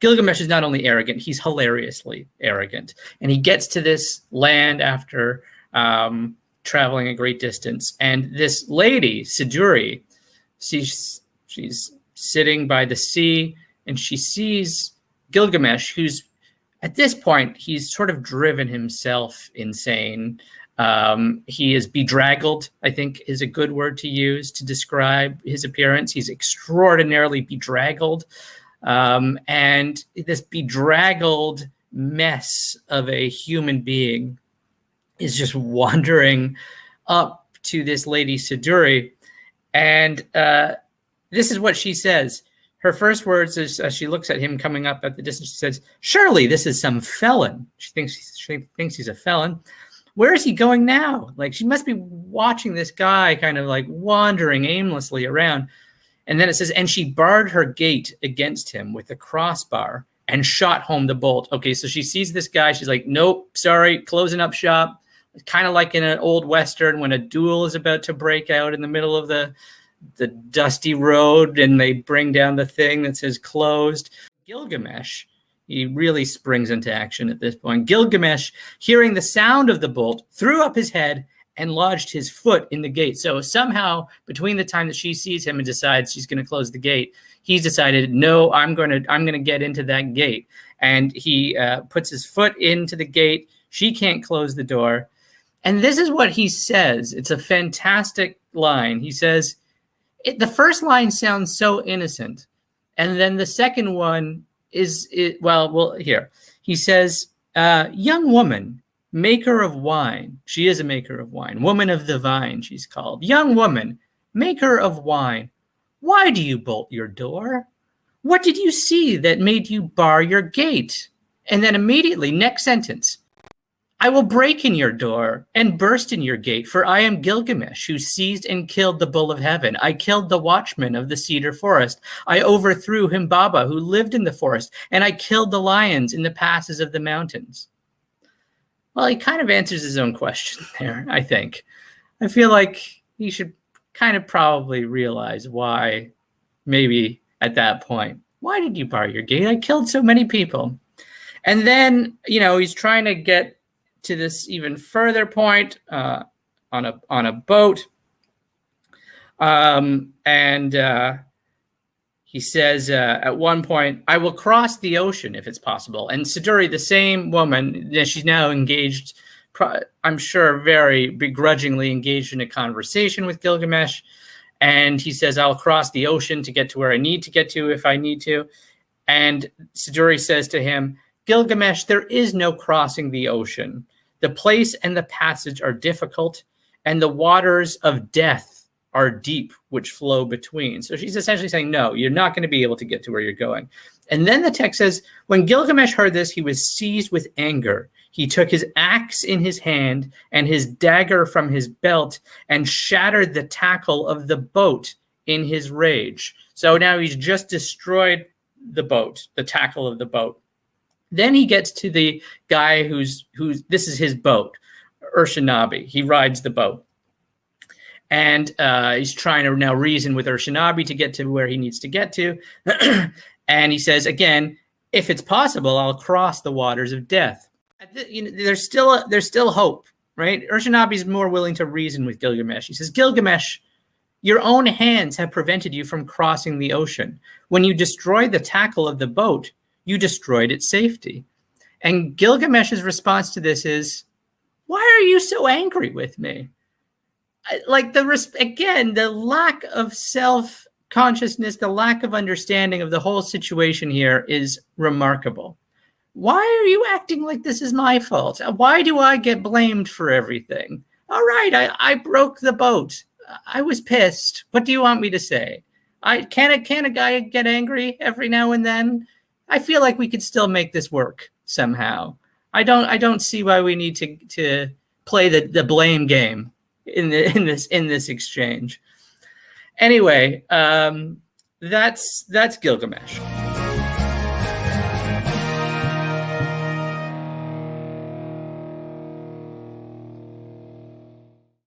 Gilgamesh is not only arrogant, he's hilariously arrogant. And he gets to this land after traveling a great distance. And this lady, Siduri, she's sitting by the sea, and she sees Gilgamesh, who's at this point, he's sort of driven himself insane. He is bedraggled, I think is a good word to use to describe his appearance. He's extraordinarily bedraggled. And this bedraggled mess of a human being is just wandering up to this lady Siduri. And this is what she says. Her first words is, as she looks at him coming up at the distance, she says, "Surely this is some felon." She thinks he's a felon. Where is he going now? Like, she must be watching this guy kind of like wandering aimlessly around. And then it says, and she barred her gate against him with a crossbar and shot home the bolt. Okay, so she sees this guy. She's like, nope, sorry, closing up shop. Kind of like in an old Western when a duel is about to break out in the middle of the dusty road, and they bring down the thing that says closed. Gilgamesh, he really springs into action at this point. Gilgamesh, hearing the sound of the bolt, threw up his head and lodged his foot in the gate. So somehow, between the time that she sees him and decides she's going to close the gate, he's decided, no, I'm going to get into that gate. And he puts his foot into the gate. She can't close the door. And this is what he says. It's a fantastic line. He says, the first line sounds so innocent. And then the second one is, here. He says, young woman, maker of wine. She is a maker of wine. Woman of the vine, she's called. Young woman, maker of wine. Why do you bolt your door? What did you see that made you bar your gate? And then immediately, next sentence. I will break in your door and burst in your gate, for I am Gilgamesh, who seized and killed the bull of heaven. I killed the watchman of the cedar forest. I overthrew Himbaba, who lived in the forest, and I killed the lions in the passes of the mountains. Well, he kind of answers his own question there, I think. I feel like he should kind of probably realize why, maybe at that point, why did you bar your gate? I killed so many people. And then, he's trying to get to this even further point on a boat. He says at one point, I will cross the ocean if it's possible. And Siduri, the same woman, she's now engaged, I'm sure very begrudgingly engaged in a conversation with Gilgamesh. And he says, I'll cross the ocean to get to where I need to get to if I need to. And Siduri says to him, Gilgamesh, there is no crossing the ocean. The place and the passage are difficult, and the waters of death are deep, which flow between. So she's essentially saying, no, you're not going to be able to get to where you're going. And then the text says, when Gilgamesh heard this, he was seized with anger. He took his axe in his hand and his dagger from his belt and shattered the tackle of the boat in his rage. So now he's just destroyed the boat, the tackle of the boat. Then he gets to the guy who's this is his boat, Urshanabi. He rides the boat. And he's trying to now reason with Urshanabi to get to where he needs to get to. And he says, again, if it's possible, I'll cross the waters of death. There's still hope, right? Urshanabi is more willing to reason with Gilgamesh. He says, Gilgamesh, your own hands have prevented you from crossing the ocean. When you destroyed the tackle of the boat, you destroyed its safety. And Gilgamesh's response to this is, why are you so angry with me? Like the lack of self-consciousness, the lack of understanding of the whole situation here is remarkable. Why are you acting like this is my fault? Why do I get blamed for everything? All right, I broke the boat. I was pissed. What do you want me to say? Can a guy get angry every now and then? I feel like we could still make this work somehow. I don't see why we need to play the blame game in this exchange. Anyway, that's Gilgamesh.